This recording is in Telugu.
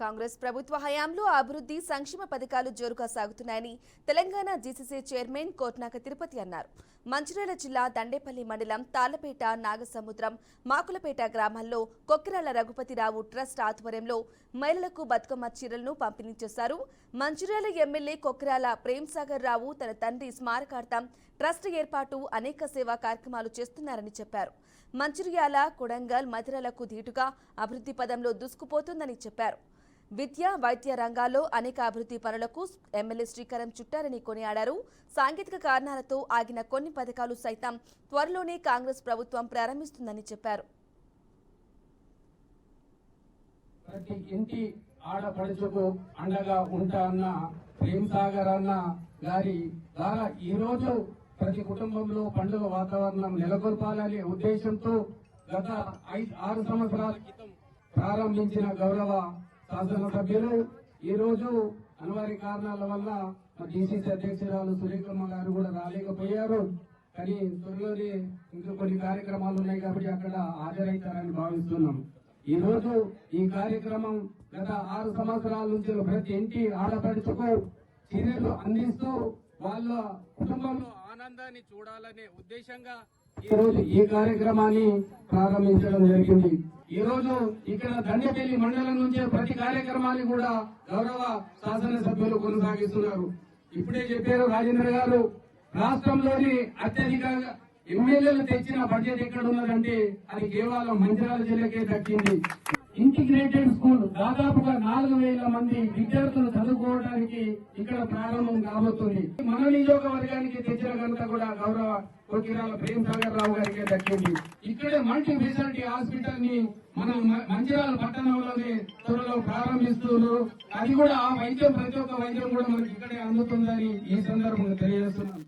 కాంగ్రెస్ ప్రభుత్వ హయాంలో అభివృద్ధి సంక్షేమ పథకాలు జోరుగా సాగుతున్నాయని తెలంగాణ జీసీసీ చైర్మన్ కోట్నాక తిరుపతి అన్నారు. మంచిర్యాల జిల్లా దండేపల్లి మండలం తాళ్లపేట, నాగసముద్రం, మాకులపేట గ్రామాల్లో కొక్కిరాల రఘుపతిరావు ట్రస్ట్ ఆధ్వర్యంలో మహిళలకు బతుకమ్మ చీరలను పంపిణీ చేశారు. మంచిర్యాల ఎమ్మెల్యే కొక్కిరాల ప్రేమ్సాగర్ రావు తన తండ్రి స్మారకార్థం ట్రస్ట్ ఏర్పాటు అనేక సేవా కార్యక్రమాలు చేస్తున్నారని చెప్పారు. మంచిర్యాల, కొడంగల్, మధిరలకు ధీటుగా అభివృద్ధి పదంలో దూసుకుపోతుందని చెప్పారు. విద్య, వైద్య రంగాల్లో అనేక అభివృద్ధి పనులకు ఎమ్మెల్యే శ్రీకారం చుట్టారని కొనియాడారు. సాంకేతిక కారణాలతో ఆగిన కొన్ని పథకాలు సైతం త్వరలోనే కాంగ్రెస్ ప్రభుత్వం ప్రారంభిస్తుందని చెప్పారు. ప్రతి ఇంటి ఆడపడుచుకు అండగా ఉంటా అన్న ప్రేమ్సాగర్ అన్న గారి ద్వారా ఈ రోజు ప్రతి కుటుంబంలో పండుగ వాతావరణం నెలకొల్పాలనే ఉద్దేశంతో గత 6 సంవత్సరాల క్రితం ప్రారంభించిన గౌరవ శాసనసభ్యులు ఈ రోజు అనివార్య కారణాల వల్ల డిసిసి అధ్యక్షురాలు సురేఖమ్మ గారు కూడా రాలేకపోయారు. కానీ త్వరలోనే ఇంకా కొన్ని కార్యక్రమాలు ఉన్నాయి కాబట్టి అక్కడ హాజరవుతారని భావిస్తున్నాం. ఈ రోజు ఈ కార్యక్రమం గత 6 సంవత్సరాల నుంచి ప్రతి ఇంటి ఆడపడుచుకు చీరలు అందిస్తూ వాళ్ళ కుటుంబంలో ఆనందాన్ని చూడాలనే ఉద్దేశంగా ఈ రోజు ఈ కార్యక్రమాన్ని ప్రారంభించడం జరిగింది. ఈ రోజు ఇక్కడ దండేపల్లి మండలం నుంచి ప్రతి కార్యక్రమాన్ని కూడా గౌరవ శాసనసభ్యులు కొనసాగిస్తున్నారు. ఇప్పుడే చెప్పారు రాజేంద్ర గారు, రాష్ట్రంలోని అత్యధిక ఎమ్మెల్యేలు తెచ్చిన బడ్జెట్ ఎక్కడ ఉన్నదంటే అది కేవలం మంచిర్యాల జిల్లాకే దక్కింది. ఇంటిగ్రేటెడ్ స్కూల్ దాదాపుగా 4000 మంది విద్యార్థులు చదువుకోవడానికి ఇక్కడ ప్రారంభం కాబోతుంది. మన నియోజకవర్గానికి తెచ్చిన ఘనత కూడా గౌరవ కొక్కిరాల ప్రేమ్సాగర్ రావు గారికి దక్కింది. ఇక్కడే మల్టీ స్పెషాలిటీ హాస్పిటల్ ని మనం మంచిర్యాల పట్టణంలోనే త్వరలో ప్రారంభిస్తున్నారు. అది కూడా ఆ వైద్యం, ప్రతి ఒక్క వైద్యం కూడా మనకి ఇక్కడే అందుతుందని ఈ సందర్భంగా తెలియజేస్తున్నాం.